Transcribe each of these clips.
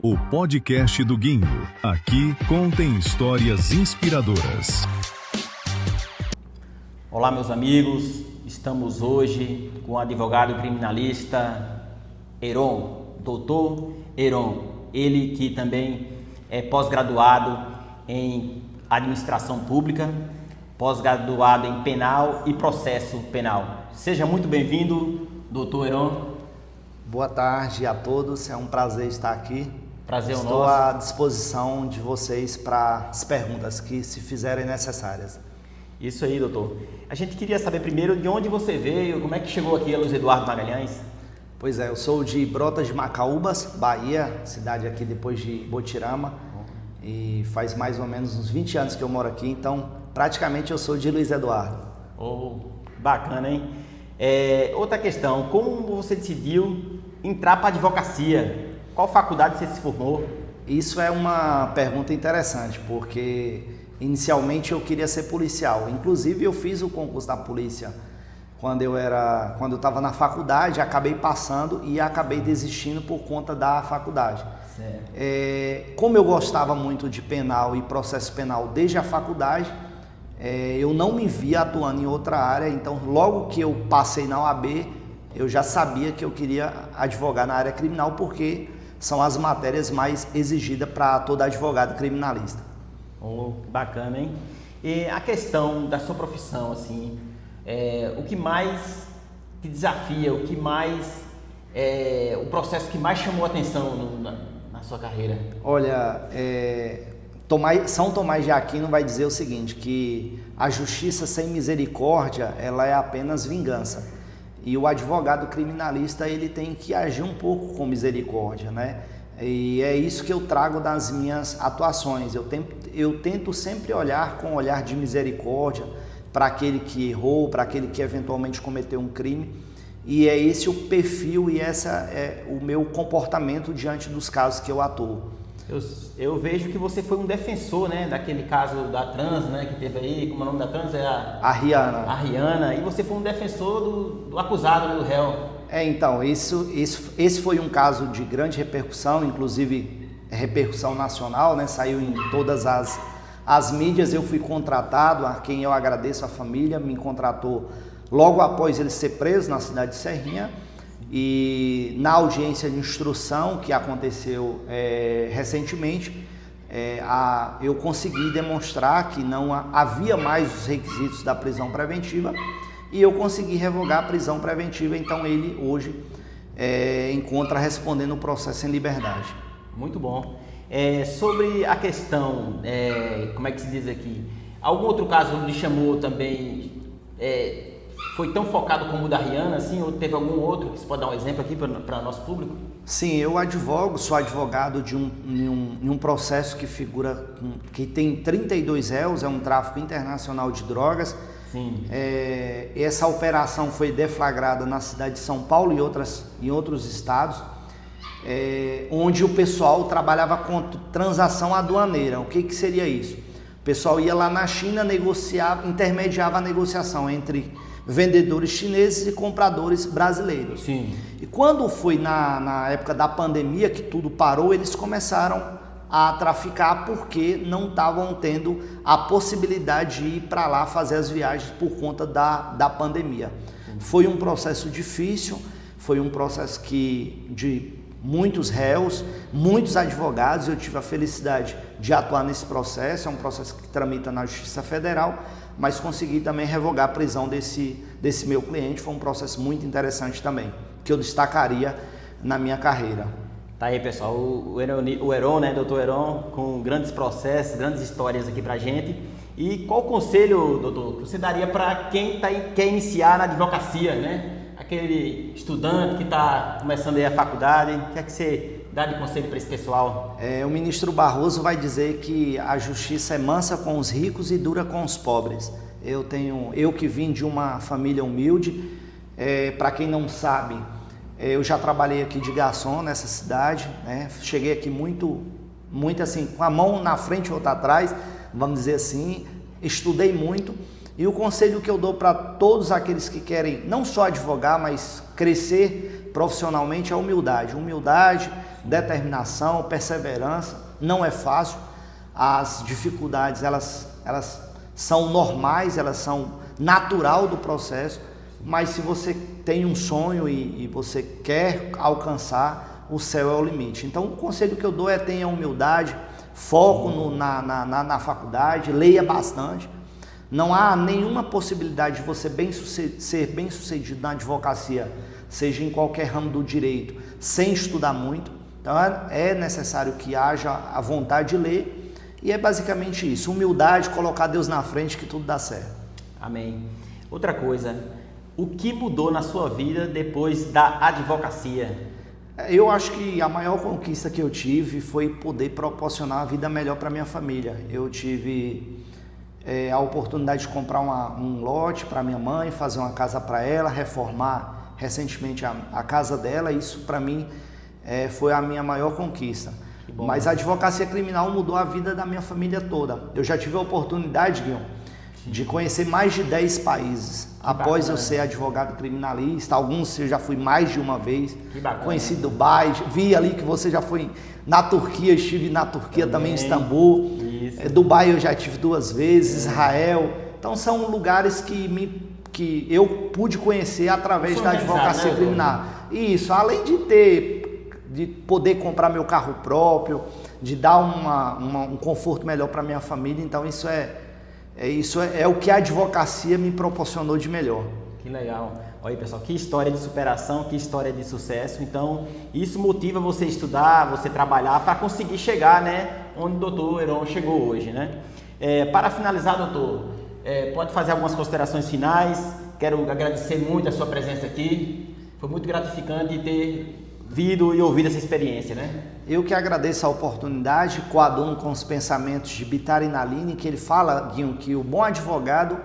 O podcast do Guinho. Aqui contem histórias inspiradoras. Olá, meus amigos. Estamos hoje com o advogado criminalista Heron, doutor Heron. Ele que também é pós-graduado em administração pública, pós-graduado em penal e processo penal. Seja muito bem-vindo, doutor Heron. Boa tarde a todos, é um prazer estar aqui. Prazer é nosso. Estou à disposição de vocês para as perguntas que se fizerem necessárias. Isso aí, doutor. A gente queria saber primeiro de onde você veio, como é que chegou aqui a Luiz Eduardo Magalhães? Pois é, eu sou de Brotas de Macaúbas, Bahia, cidade aqui depois de Botirama, e faz mais ou menos uns 20 anos que eu moro aqui, então praticamente eu sou de Luiz Eduardo. Oh, bacana, hein? Outra questão, como você decidiu entrar para a advocacia? Qual faculdade você se formou? Isso é uma pergunta interessante, porque inicialmente eu queria ser policial. Inclusive eu fiz o concurso da polícia quando eu estava na faculdade, acabei passando e acabei desistindo por conta da faculdade. Como eu gostava muito de penal e processo penal desde a faculdade, eu não me via atuando em outra área, então logo que eu passei na OAB, eu já sabia que eu queria advogar na área criminal, porque são as matérias mais exigidas para todo advogado criminalista. Oh, bacana, hein? E a questão da sua profissão, assim, o que mais te desafia, o que mais, o processo que mais chamou a atenção na sua carreira? Olha, São Tomás de Aquino vai dizer o seguinte, que a justiça sem misericórdia, ela é apenas vingança. E o advogado criminalista, ele tem que agir um pouco com misericórdia, né? E é isso que eu trago das minhas atuações. Eu tento sempre olhar com um olhar de misericórdia para aquele que errou, para aquele que eventualmente cometeu um crime. E é esse o perfil e essa é o meu comportamento diante dos casos que eu atuo. Eu vejo que você foi um defensor, né, daquele caso da trans, né, que teve aí, como é o nome da trans? A Rihanna. A Rihanna, e você foi um defensor do acusado, né, do réu. Então, esse foi um caso de grande repercussão, inclusive repercussão nacional, né, saiu em todas as mídias. Eu fui contratado, a quem eu agradeço, a família me contratou logo após ele ser preso na cidade de Serrinha. E na audiência de instrução que aconteceu recentemente, eu consegui demonstrar que não havia mais os requisitos da prisão preventiva e eu consegui revogar a prisão preventiva. Então ele hoje encontra respondendo o processo em liberdade. Muito bom. Sobre a questão, como é que se diz aqui, algum outro caso lhe chamou também, foi tão focado como o da Rihanna, assim, ou teve algum outro que você pode dar um exemplo aqui para o nosso público? Sim, eu sou advogado de um processo que tem 32 réus, é um tráfico internacional de drogas. Sim. Essa operação foi deflagrada na cidade de São Paulo e em outros estados, onde o pessoal trabalhava com transação aduaneira. O que seria isso? O pessoal ia lá na China, intermediava a negociação entre vendedores chineses e compradores brasileiros. Sim. E quando foi na época da pandemia que tudo parou, eles começaram a traficar porque não estavam tendo a possibilidade de ir para lá fazer as viagens por conta da pandemia. Foi um processo difícil, foi um processo de muitos réus, muitos advogados. Eu tive a felicidade de atuar nesse processo, é um processo que tramita na Justiça Federal, mas consegui também revogar a prisão desse meu cliente. Foi um processo muito interessante também, que eu destacaria na minha carreira. Tá aí, pessoal, o Heron, né, doutor Heron, com grandes processos, grandes histórias aqui pra gente. E qual conselho, doutor, que você daria para quem quer iniciar na advocacia, né? Aquele estudante que está começando aí a faculdade, o que é que você dá de conselho para esse pessoal? O ministro Barroso vai dizer que a justiça é mansa com os ricos e dura com os pobres. Eu que vim de uma família humilde, para quem não sabe, eu já trabalhei aqui de garçom nessa cidade, né? Cheguei aqui muito assim, com a mão na frente e outra atrás, vamos dizer assim, estudei muito. E o conselho que eu dou para todos aqueles que querem não só advogar, mas crescer profissionalmente é humildade. Humildade, determinação, perseverança. Não é fácil. As dificuldades, elas são normais, elas são natural do processo, mas se você tem um sonho e você quer alcançar, o céu é o limite. Então o conselho que eu dou é tenha humildade, foco na faculdade, leia bastante. Não há nenhuma possibilidade de você ser bem sucedido na advocacia, seja em qualquer ramo do direito, sem estudar muito. Então é necessário que haja a vontade de ler, e é basicamente isso, humildade, colocar Deus na frente que tudo dá certo. Amém. Outra coisa, o que mudou na sua vida depois da advocacia? Eu acho que a maior conquista que eu tive foi poder proporcionar uma vida melhor para minha família. Eu tive a oportunidade de comprar um lote para minha mãe, fazer uma casa para ela, reformar recentemente a casa dela. Isso para mim foi a minha maior conquista. Mas a advocacia criminal mudou a vida da minha família toda. Eu já tive a oportunidade, Guilherme, de conhecer mais de 10 países. Após eu ser advogado criminalista, alguns eu já fui mais de uma vez. Conheci Dubai, vi ali que você já foi na Turquia, estive na Turquia também em Istambul. Dubai eu já tive 2 vezes, Israel. Então são lugares que eu pude conhecer através da advocacia criminal. Isso, além de poder comprar meu carro próprio, de dar um conforto melhor para minha família. Então isso é o que a advocacia me proporcionou de melhor. Que legal. Olha aí, pessoal, que história de superação, que história de sucesso. Então, isso motiva você a estudar, você trabalhar para conseguir chegar, né, onde o doutor Heron chegou hoje, né? Para finalizar, doutor, pode fazer algumas considerações finais. Quero agradecer muito a sua presença aqui. Foi muito gratificante ter vindo e ouvido essa experiência, né? Eu que agradeço a oportunidade, coaduno com os pensamentos de Bitar Inaline, que ele fala, Guinho, que o bom advogado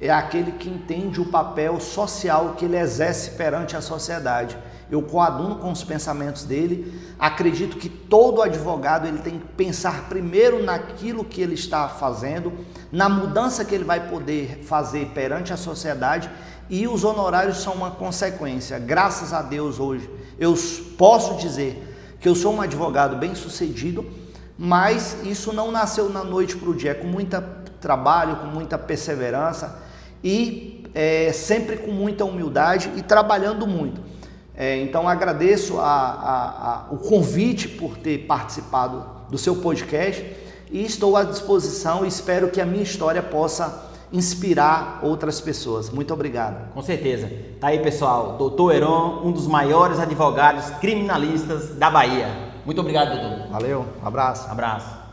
é aquele que entende o papel social que ele exerce perante a sociedade. Eu coaduno com os pensamentos dele, acredito que todo advogado ele tem que pensar primeiro naquilo que ele está fazendo, na mudança que ele vai poder fazer perante a sociedade, e os honorários são uma consequência. Graças a Deus hoje eu posso dizer que eu sou um advogado bem sucedido, mas isso não nasceu da noite para o dia, é com muito trabalho, com muita perseverança e sempre com muita humildade e trabalhando muito. Então agradeço o convite por ter participado do seu podcast e estou à disposição e espero que a minha história possa inspirar outras pessoas. Muito obrigado. Com certeza. Tá aí, pessoal, doutor Heron, um dos maiores advogados criminalistas da Bahia. Muito obrigado, doutor. Valeu, um abraço. Abraço.